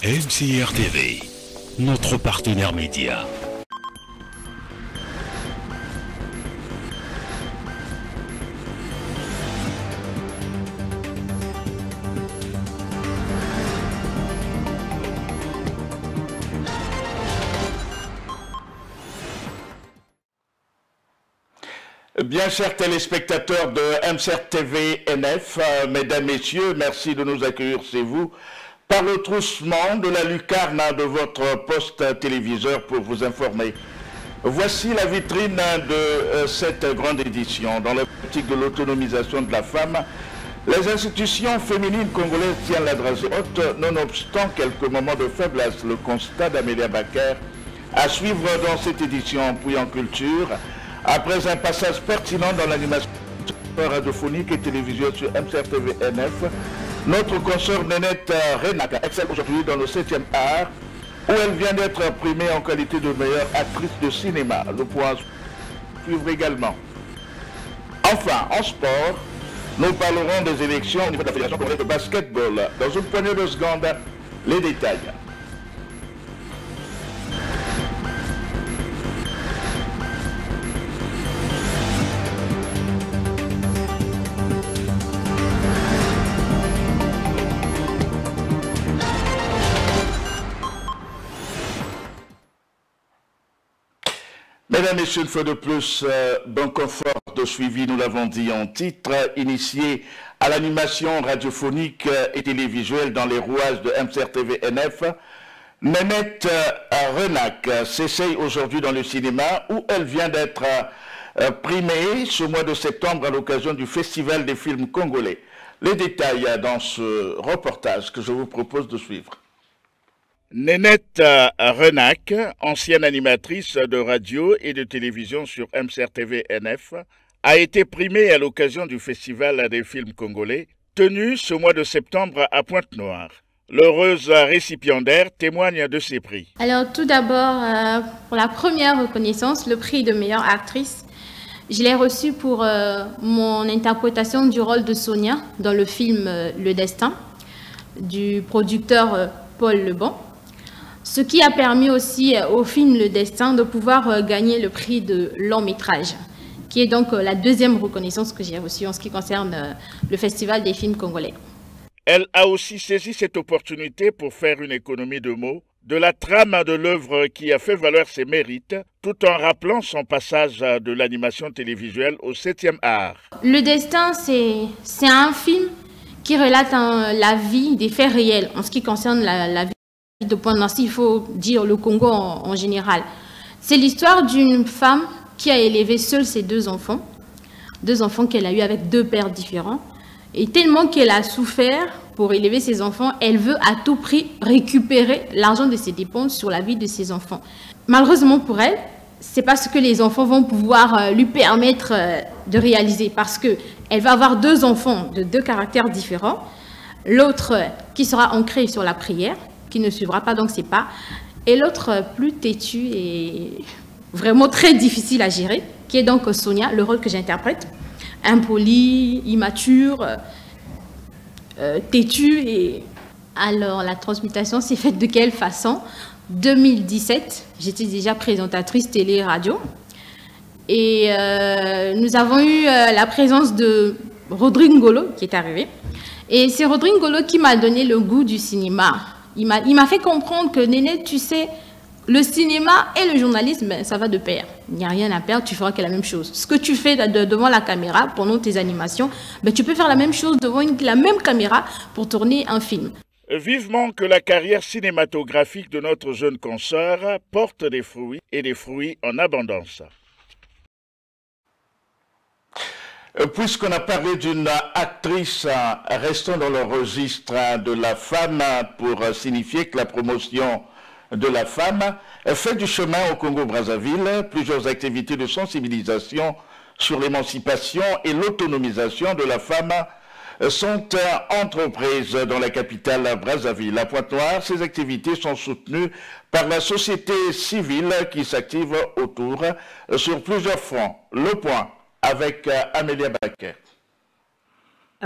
MCR TV, notre partenaire média. Bien, chers téléspectateurs de MCR TV NF, mesdames, messieurs, merci de nous accueillir chez vous par le troussement de la lucarne de votre poste téléviseur pour vous informer. Voici la vitrine de cette grande édition. Dans l'optique de l'autonomisation de la femme, les institutions féminines congolaises tiennent la dragée haute, nonobstant quelques moments de faiblesse. Le constat d'Amélia Baker à suivre dans cette édition Puis en culture. Après un passage pertinent dans l'animation radiophonique et télévisuelle sur MCR TV NF, notre consoeur Nénette Renak excelle aujourd'hui dans le 7e art, où elle vient d'être primée en qualité de meilleure actrice de cinéma. Le point suivre également. Enfin, en sport, nous parlerons des élections au niveau de la Fédération congolaise de basketball. Dans une poignée de secondes, les détails. Mesdames et messieurs, une fois de plus, bon confort de suivi, nous l'avons dit en titre, initié à l'animation radiophonique et télévisuelle dans les rouages de MCR TV NF, Nénette Renak s'essaye aujourd'hui dans le cinéma où elle vient d'être primée ce mois de septembre à l'occasion du Festival des films congolais. Les détails dans ce reportage que je vous propose de suivre. Nénette Renak, ancienne animatrice de radio et de télévision sur MCR TV NF, a été primée à l'occasion du Festival des films congolais, tenu ce mois de septembre à Pointe-Noire. L'heureuse récipiendaire témoigne de ses prix. Alors tout d'abord, pour la première reconnaissance, le prix de meilleure actrice, je l'ai reçu pour mon interprétation du rôle de Sonia dans le film Le Destin, du producteur Paul Lebon. Ce qui a permis aussi au film Le Destin de pouvoir gagner le prix de long métrage, qui est donc la deuxième reconnaissance que j'ai reçue en ce qui concerne le Festival des films congolais. Elle a aussi saisi cette opportunité pour faire une économie de mots de la trame de l'œuvre qui a fait valoir ses mérites, tout en rappelant son passage de l'animation télévisuelle au 7e art. Le Destin, c'est un film qui relate la vie, des faits réels en ce qui concerne la vie de Pointe-Noire, il faut dire le Congo en général. C'est l'histoire d'une femme qui a élevé seule ses deux enfants qu'elle a eu avec deux pères différents. Et tellement qu'elle a souffert pour élever ses enfants, elle veut à tout prix récupérer l'argent de ses dépenses sur la vie de ses enfants. Malheureusement pour elle, c'est pas ce que les enfants vont pouvoir lui permettre de réaliser, parce qu'elle va avoir deux enfants de deux caractères différents. L'autre qui sera ancré sur la prière, qui ne suivra pas donc ses pas, et l'autre plus têtu et vraiment très difficile à gérer, qui est donc Sonia, le rôle que j'interprète, impoli, immature, têtu. Et alors la transmutation s'est faite de quelle façon? 2017, j'étais déjà présentatrice télé-radio, et nous avons eu la présence de Rodrigue Ngolo qui est arrivé, et c'est Rodrigue Ngolo qui m'a donné le goût du cinéma. Il m'a fait comprendre que Nénette, tu sais, le cinéma et le journalisme, ça va de pair. Il n'y a rien à perdre, tu feras que la même chose. Ce que tu fais devant la caméra pendant tes animations, ben, tu peux faire la même chose devant la même caméra pour tourner un film. Vivement que la carrière cinématographique de notre jeune consoeur porte des fruits et des fruits en abondance. Puisqu'on a parlé d'une actrice, restons dans le registre de la femme pour signifier que la promotion de la femme fait du chemin au Congo-Brazzaville. Plusieurs activités de sensibilisation sur l'émancipation et l'autonomisation de la femme sont entreprises dans la capitale Brazzaville. À Pointe-Noire, ces activités sont soutenues par la société civile qui s'active autour sur plusieurs fronts. Le point avec Amélia Baker.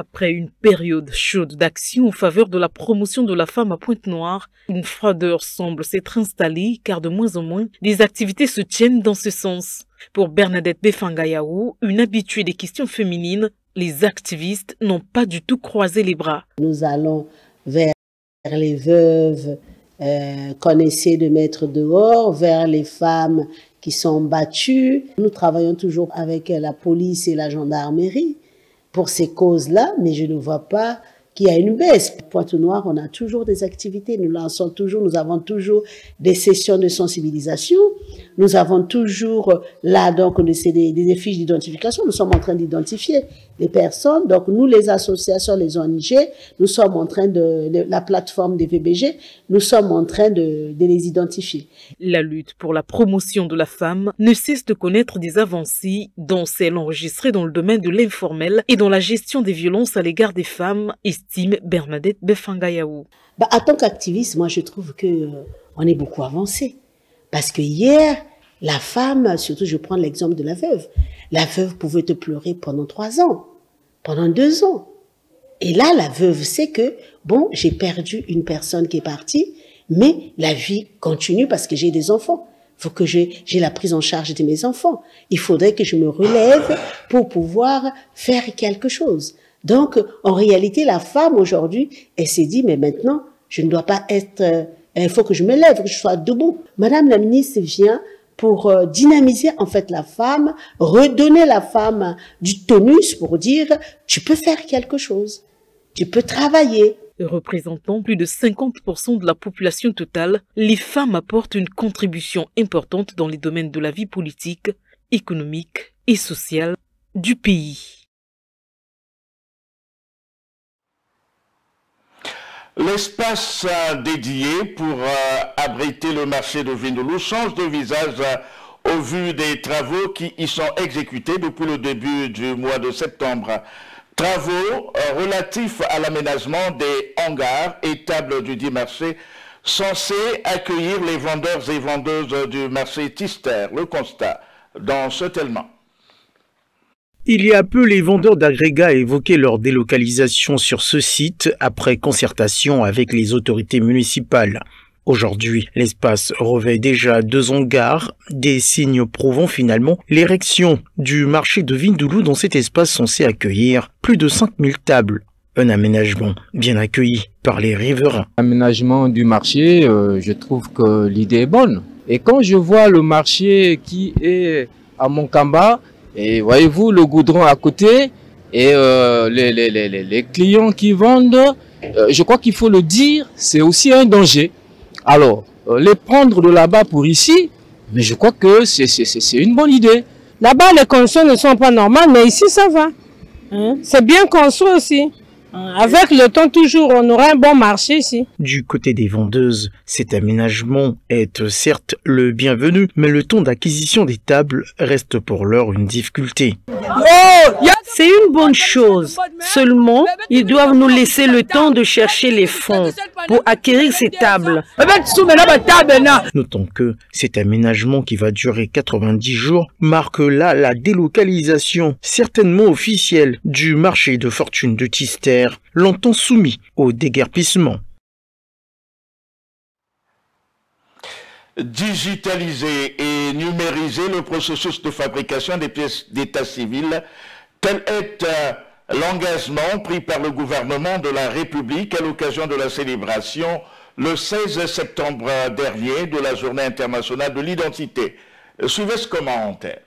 Après une période chaude d'action en faveur de la promotion de la femme à Pointe-Noire, une froideur semble s'être installée car de moins en moins, des activités se tiennent dans ce sens. Pour Bernadette Befangayaou, une habituée des questions féminines, les activistes n'ont pas du tout croisé les bras. Nous allons vers les veuves qu'on essaie de mettre dehors, vers les femmes qui sont battues. Nous travaillons toujours avec la police et la gendarmerie pour ces causes-là, mais je ne vois pas qu'il y a une baisse. Pointe-Noire, on a toujours des activités, nous lançons toujours, nous avons toujours des sessions de sensibilisation, nous avons toujours là donc des fiches d'identification, nous sommes en train d'identifier les personnes, donc nous les associations, les ONG, nous sommes en train la plateforme des VBG, nous sommes en train de les identifier. La lutte pour la promotion de la femme ne cesse de connaître des avancées, dont celles enregistrées dans le domaine de l'informel et dans la gestion des violences à l'égard des femmes, estime Bernadette Befangayaou. En tant qu'activiste, moi je trouve qu'on est beaucoup avancé. Parce que hier, la femme, surtout je prends l'exemple de la veuve pouvait te pleurer pendant 3 ans, pendant 2 ans. Et là, la veuve sait que, bon, j'ai perdu une personne qui est partie, mais la vie continue parce que j'ai des enfants. Il faut que j'ai la prise en charge de mes enfants. Il faudrait que je me relève pour pouvoir faire quelque chose. Donc, en réalité, la femme aujourd'hui, elle s'est dit, mais maintenant, je ne dois pas être... il faut que je me lève, que je sois debout. Madame la ministre vient pour dynamiser en fait la femme, redonner la femme du tonus pour dire tu peux faire quelque chose, tu peux travailler. Représentant plus de 50% de la population totale, les femmes apportent une contribution importante dans les domaines de la vie politique, économique et sociale du pays. L'espace dédié pour abriter le marché de Vindaloo change de visage au vu des travaux qui y sont exécutés depuis le début du mois de septembre. Travaux relatifs à l'aménagement des hangars et tables du dit marché censés accueillir les vendeurs et vendeuses du marché Tister. Le constat dans ce tellement. Il y a peu, les vendeurs d'agrégats évoquaient leur délocalisation sur ce site après concertation avec les autorités municipales. Aujourd'hui, l'espace revêt déjà 2 hangars, des signes prouvant finalement l'érection du marché de Vindaloo dans cet espace censé accueillir plus de 5000 tables. Un aménagement bien accueilli par les riverains. L'aménagement du marché, je trouve que l'idée est bonne. Et quand je vois le marché qui est à Monkamba, et voyez-vous le goudron à côté et les clients qui vendent, je crois qu'il faut le dire, c'est aussi un danger. Alors, les prendre de là-bas pour ici, mais je crois que c'est une bonne idée. Là-bas, les conditions ne sont pas normales, mais ici, ça va. C'est bien construit aussi. Avec le temps, toujours, on aura un bon marché ici. Du côté des vendeuses, cet aménagement est certes le bienvenu, mais le temps d'acquisition des tables reste pour l'heure une difficulté. C'est une bonne chose. Seulement, ils doivent nous laisser le temps de chercher les fonds pour acquérir ces tables. Notons que cet aménagement qui va durer 90 jours marque là la délocalisation, certainement officielle, du marché de fortune de Tister, longtemps soumis au déguerpissement. Digitaliser et numériser le processus de fabrication des pièces d'état civil, tel est l'engagement pris par le gouvernement de la République à l'occasion de la célébration le 16 septembre dernier de la Journée internationale de l'identité. Suivez ce commentaire.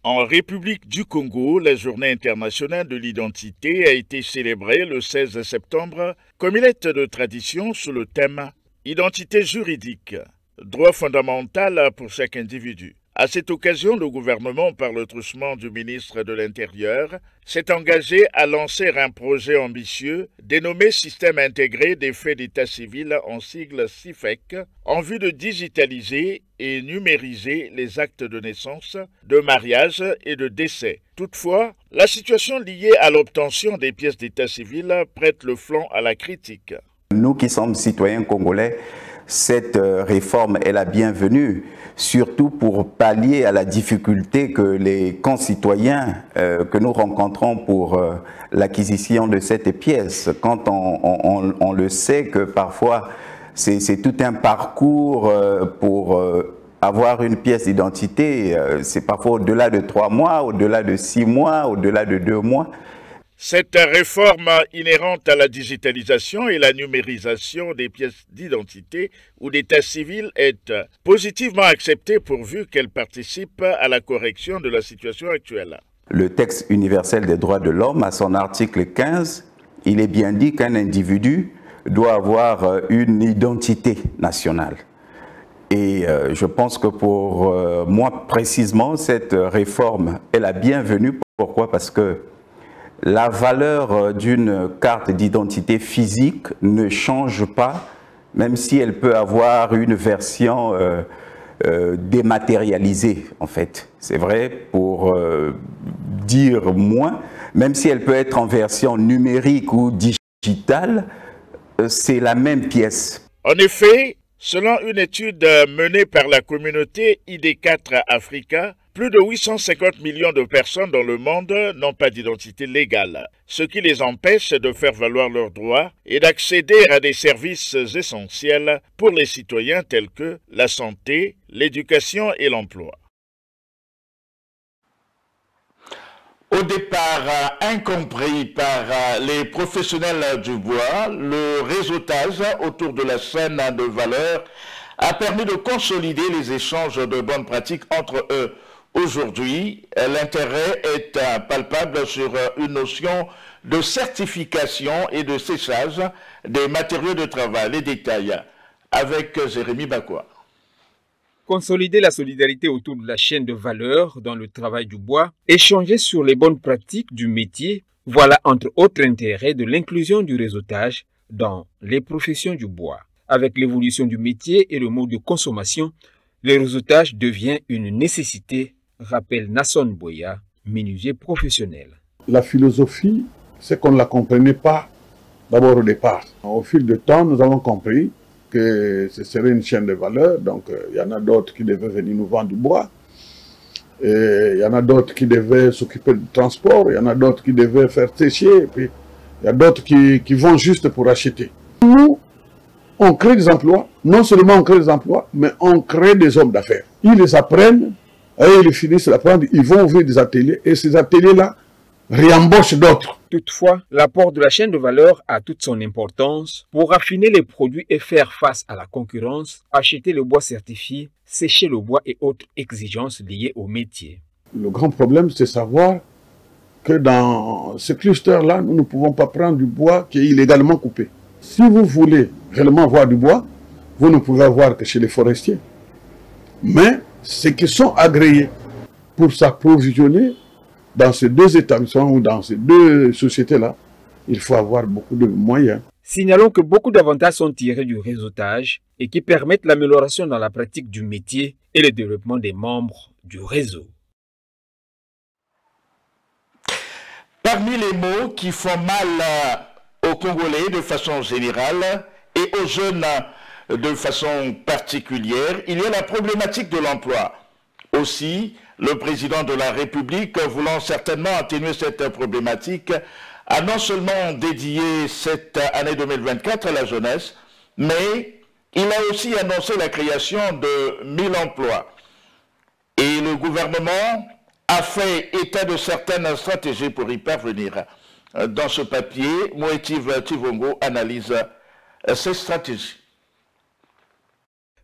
En République du Congo, la Journée internationale de l'identité a été célébrée le 16 septembre, comme il est de tradition, sous le thème « Identité juridique, droit fondamental pour chaque individu ». À cette occasion, le gouvernement, par le truchement du ministre de l'Intérieur, s'est engagé à lancer un projet ambitieux dénommé Système intégré des faits d'état civil en sigle SIFEC, en vue de digitaliser et numériser les actes de naissance, de mariage et de décès. Toutefois, la situation liée à l'obtention des pièces d'état civil prête le flanc à la critique. Nous qui sommes citoyens congolais, cette réforme est la bienvenue, surtout pour pallier à la difficulté que les concitoyens que nous rencontrons pour l'acquisition de cette pièce. Quand on le sait que parfois c'est tout un parcours pour avoir une pièce d'identité, c'est parfois au-delà de 3 mois, au-delà de 6 mois, au-delà de 2 mois. Cette réforme inhérente à la digitalisation et la numérisation des pièces d'identité ou d'état civil est positivement acceptée pourvu qu'elle participe à la correction de la situation actuelle. Le texte universel des droits de l'homme, à son article 15, il est bien dit qu'un individu doit avoir une identité nationale. Et je pense que pour moi précisément, cette réforme est la bienvenue. Pourquoi? Parce que la valeur d'une carte d'identité physique ne change pas, même si elle peut avoir une version dématérialisée, en fait. C'est vrai pour dire moins, même si elle peut être en version numérique ou digitale, c'est la même pièce. En effet, selon une étude menée par la communauté ID4 Africa, plus de 850 millions de personnes dans le monde n'ont pas d'identité légale, ce qui les empêche de faire valoir leurs droits et d'accéder à des services essentiels pour les citoyens tels que la santé, l'éducation et l'emploi. Au départ incompris par les professionnels du bois, le réseautage autour de la chaîne de valeur a permis de consolider les échanges de bonnes pratiques entre eux. Aujourd'hui, l'intérêt est palpable sur une notion de certification et de séchage des matériaux de travail. Les détails avec Jérémy Bakwa. Consolider la solidarité autour de la chaîne de valeur dans le travail du bois, échanger sur les bonnes pratiques du métier, voilà entre autres intérêts de l'inclusion du réseautage dans les professions du bois. Avec l'évolution du métier et le mode de consommation, le réseautage devient une nécessité, rappelle Nasson Boya, menuisier professionnel. La philosophie, c'est qu'on ne la comprenait pas d'abord au départ. Au fil du temps, nous avons compris que ce serait une chaîne de valeur, donc il y en a d'autres qui devaient venir nous vendre du bois, et il y en a d'autres qui devaient s'occuper du transport, il y en a d'autres qui devaient faire sécher, et puis il y a d'autres qui vont juste pour acheter. Nous, on crée des emplois, non seulement on crée des emplois, mais on crée des hommes d'affaires. Ils les apprennent, et ils finissent d'apprendre, ils vont ouvrir des ateliers, et ces ateliers-là réembauchent d'autres. Toutefois, l'apport de la chaîne de valeur a toute son importance pour raffiner les produits et faire face à la concurrence, acheter le bois certifié, sécher le bois et autres exigences liées au métier. Le grand problème, c'est savoir que dans ce cluster-là, nous ne pouvons pas prendre du bois qui est illégalement coupé. Si vous voulez réellement avoir du bois, vous ne pouvez avoir que chez les forestiers. Mais ceux qui sont agréés pour s'approvisionner dans ces deux établissements ou dans ces deux sociétés-là, il faut avoir beaucoup de moyens. Signalons que beaucoup d'avantages sont tirés du réseautage et qui permettent l'amélioration dans la pratique du métier et le développement des membres du réseau. Parmi les mots qui font mal aux Congolais de façon générale et aux jeunes de façon particulière, il y a la problématique de l'emploi. Aussi, le président de la République, voulant certainement atténuer cette problématique, a non seulement dédié cette année 2024 à la jeunesse, mais il a aussi annoncé la création de 1000 emplois. Et le gouvernement a fait état de certaines stratégies pour y parvenir. Dans ce papier, Moetiv Tivongo analyse ces stratégies.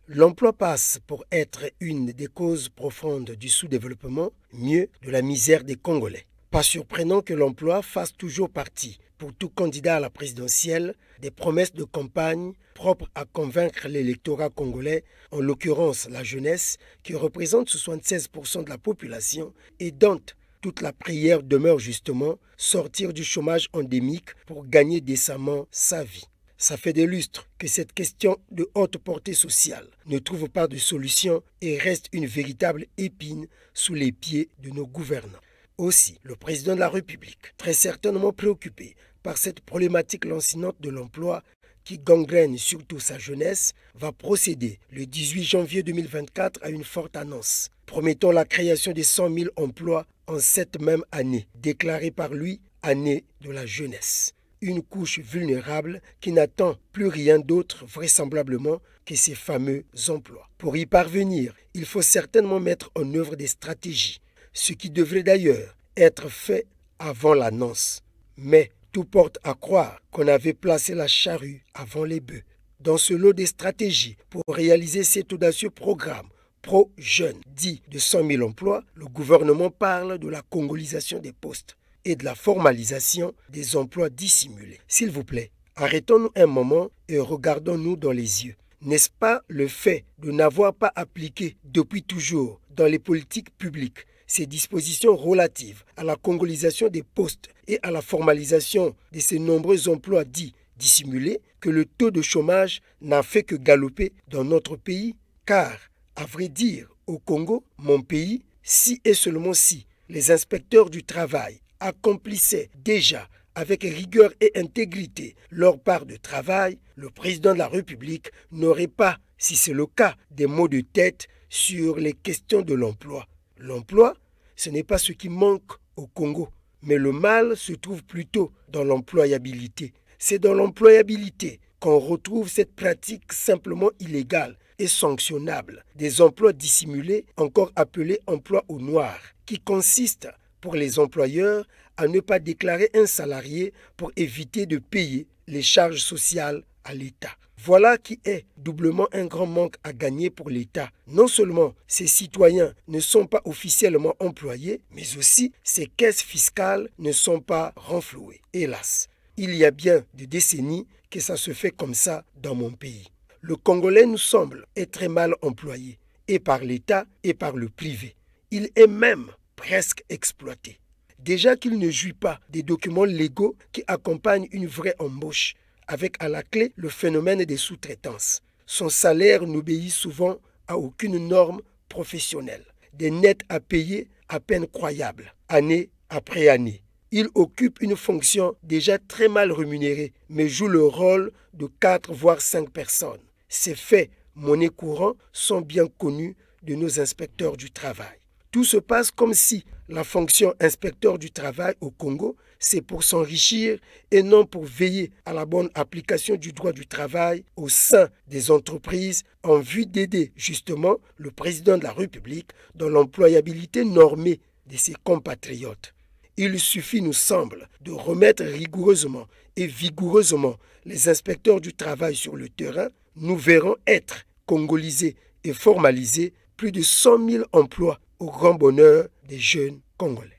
L'emploi passe pour être une des causes profondes du sous-développement, mieux de la misère des Congolais. Pas surprenant que l'emploi fasse toujours partie, pour tout candidat à la présidentielle, des promesses de campagne propres à convaincre l'électorat congolais, en l'occurrence la jeunesse, qui représente 76% de la population et dont toute la prière demeure justement sortir du chômage endémique pour gagner décemment sa vie. Ça fait des lustres que cette question de haute portée sociale ne trouve pas de solution et reste une véritable épine sous les pieds de nos gouvernants. Aussi, le président de la République, très certainement préoccupé par cette problématique lancinante de l'emploi, qui gangrène surtout sa jeunesse, va procéder le 18 janvier 2024 à une forte annonce, promettant la création de 100 000 emplois en cette même année, déclarée par lui année de la jeunesse. Une couche vulnérable qui n'attend plus rien d'autre vraisemblablement que ces fameux emplois. Pour y parvenir, il faut certainement mettre en œuvre des stratégies, ce qui devrait d'ailleurs être fait avant l'annonce. Mais tout porte à croire qu'on avait placé la charrue avant les bœufs. Dans ce lot des stratégies pour réaliser cet audacieux programme pro-jeunes dit de 100 000 emplois, le gouvernement parle de la congolisation des postes et de la formalisation des emplois dissimulés. S'il vous plaît, arrêtons-nous un moment et regardons-nous dans les yeux. N'est-ce pas le fait de n'avoir pas appliqué depuis toujours dans les politiques publiques ces dispositions relatives à la congolisation des postes et à la formalisation de ces nombreux emplois dits dissimulés que le taux de chômage n'a fait que galoper dans notre pays? Car, à vrai dire, au Congo, mon pays, si et seulement si les inspecteurs du travail accomplissaient déjà avec rigueur et intégrité leur part de travail, le président de la République n'aurait pas, si c'est le cas, des maux de tête sur les questions de l'emploi. L'emploi, ce n'est pas ce qui manque au Congo, mais le mal se trouve plutôt dans l'employabilité. C'est dans l'employabilité qu'on retrouve cette pratique simplement illégale et sanctionnable des emplois dissimulés, encore appelés emplois au noir, qui consistent pour les employeurs à ne pas déclarer un salarié pour éviter de payer les charges sociales à l'État. Voilà qui est doublement un grand manque à gagner pour l'État. Non seulement ces citoyens ne sont pas officiellement employés, mais aussi ces caisses fiscales ne sont pas renflouées. Hélas, il y a bien des décennies que ça se fait comme ça dans mon pays. Le Congolais nous semble être très mal employé, et par l'État et par le privé. Il est même presque exploité. Déjà qu'il ne jouit pas des documents légaux qui accompagnent une vraie embauche, avec à la clé le phénomène des sous-traitances. Son salaire n'obéit souvent à aucune norme professionnelle. Des nets à payer à peine croyables, année après année. Il occupe une fonction déjà très mal rémunérée, mais joue le rôle de 4 voire 5 personnes. Ces faits, monnaie courante, sont bien connus de nos inspecteurs du travail. Tout se passe comme si la fonction inspecteur du travail au Congo, c'est pour s'enrichir et non pour veiller à la bonne application du droit du travail au sein des entreprises en vue d'aider justement le président de la République dans l'employabilité normée de ses compatriotes. Il suffit, nous semble, de remettre rigoureusement et vigoureusement les inspecteurs du travail sur le terrain. Nous verrons être congolisés et formalisés plus de 100 000 emplois au grand bonheur des jeunes Congolais.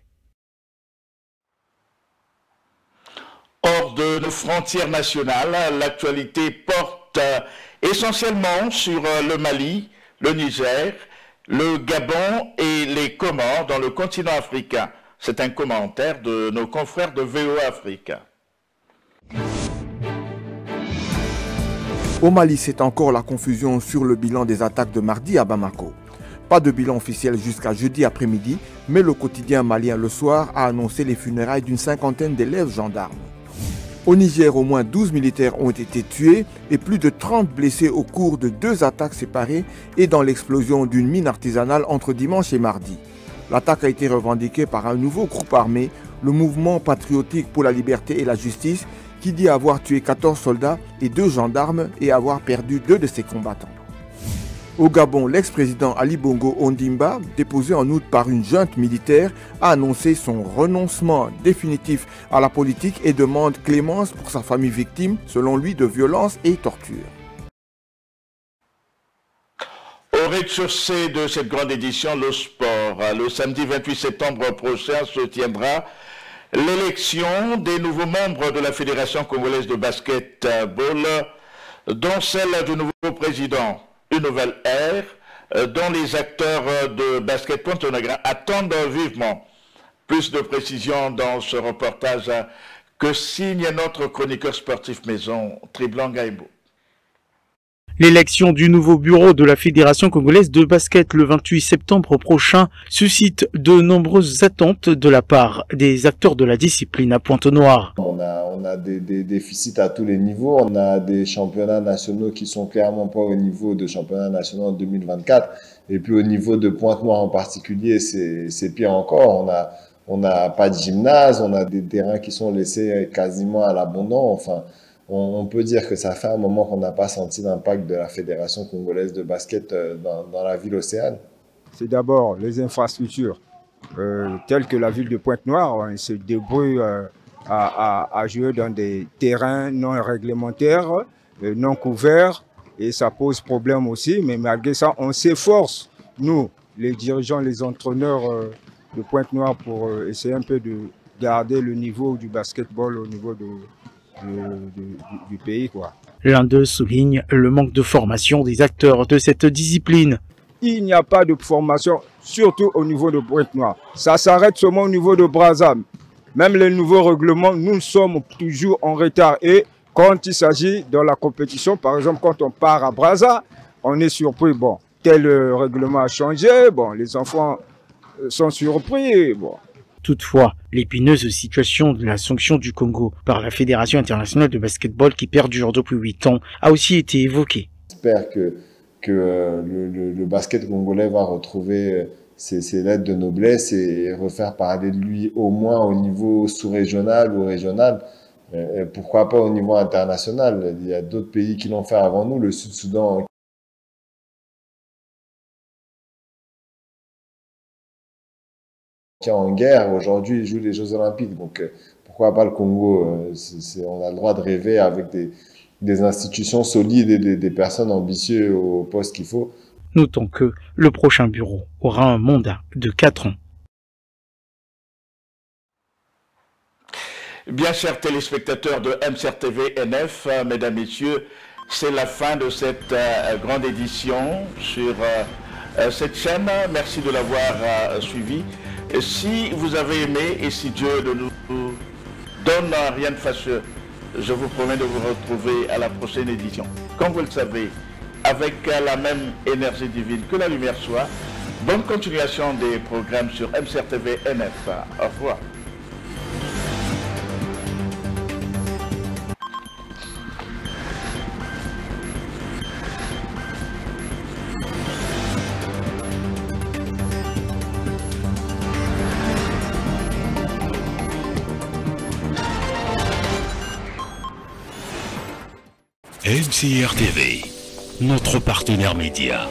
Hors de nos frontières nationales, l'actualité porte essentiellement sur le Mali, le Niger, le Gabon et les Comores dans le continent africain. C'est un commentaire de nos confrères de VOA Africa. Au Mali, c'est encore la confusion sur le bilan des attaques de mardi à Bamako. Pas de bilan officiel jusqu'à jeudi après-midi, mais le quotidien malien Le Soir a annoncé les funérailles d'une 50aine d'élèves gendarmes. Au Niger, au moins 12 militaires ont été tués et plus de 30 blessés au cours de 2 attaques séparées et dans l'explosion d'une mine artisanale entre dimanche et mardi. L'attaque a été revendiquée par un nouveau groupe armé, le Mouvement patriotique pour la liberté et la justice, qui dit avoir tué 14 soldats et 2 gendarmes et avoir perdu 2 de ses combattants. Au Gabon, l'ex-président Ali Bongo Ondimba, déposé en août par une junte militaire, a annoncé son renoncement définitif à la politique et demande clémence pour sa famille victime, selon lui, de violences et tortures. Au rez-de-chaussée de cette grande édition, le sport. Le samedi 28 septembre prochain se tiendra l'élection des nouveaux membres de la Fédération congolaise de basketball, dont celle du nouveau président. Une nouvelle ère dont les acteurs de Basket Pointe-Noire attendent vivement. Plus de précisions dans ce reportage que signe notre chroniqueur sportif maison, Triblan Gaïbou. L'élection du nouveau bureau de la Fédération congolaise de basket le 28 septembre prochain suscite de nombreuses attentes de la part des acteurs de la discipline à Pointe-Noire. On a des déficits à tous les niveaux. On a des championnats nationaux qui sont clairement pas au niveau de championnats nationaux en 2024. Et puis au niveau de Pointe-Noire en particulier, c'est pire encore. On n'a pas de gymnase, on a des terrains qui sont laissés quasiment à l'abandon. Enfin, on peut dire que ça fait un moment qu'on n'a pas senti l'impact de la Fédération congolaise de basket dans la ville océane. C'est d'abord les infrastructures, telles que la ville de Pointe-Noire. On se débrouille à jouer dans des terrains non réglementaires, non couverts, et ça pose problème aussi. Mais malgré ça, on s'efforce, nous, les dirigeants, les entraîneurs de Pointe-Noire, pour essayer un peu de garder le niveau du basketball au niveau du pays, quoi. L'un d'eux souligne le manque de formation des acteurs de cette discipline. Il n'y a pas de formation, surtout au niveau de Pointe-Noire. Ça s'arrête seulement au niveau de Brazza. Même les nouveaux règlements, nous sommes toujours en retard. Et quand il s'agit de la compétition, par exemple, quand on part à Brazza, on est surpris. Bon, tel règlement a changé. Bon, les enfants sont surpris. Bon. Toutefois, l'épineuse situation de la sanction du Congo par la Fédération internationale de basketball qui perdure depuis 8 ans a aussi été évoquée. J'espère que le basket congolais va retrouver ses lettres de noblesse et refaire parler de lui au moins au niveau sous-régional ou régional. Et pourquoi pas au niveau international? Il y a d'autres pays qui l'ont fait avant nous, le Sud-Soudan en guerre, aujourd'hui il joue les Jeux Olympiques, donc pourquoi pas le Congo? On a le droit de rêver avec des institutions solides et des personnes ambitieuses au poste qu'il faut. Notons que le prochain bureau aura un mandat de 4 ans. Bien, chers téléspectateurs de MCR TV NF, mesdames, messieurs, c'est la fin de cette grande édition sur cette chaîne. Merci de l'avoir suivi. Et si vous avez aimé et si Dieu ne nous donne rien de fâcheux, je vous promets de vous retrouver à la prochaine édition. Comme vous le savez, avec la même énergie divine, que la lumière soit. Bonne continuation des programmes sur MCR TV NF. Au revoir. MCR TV, notre partenaire média.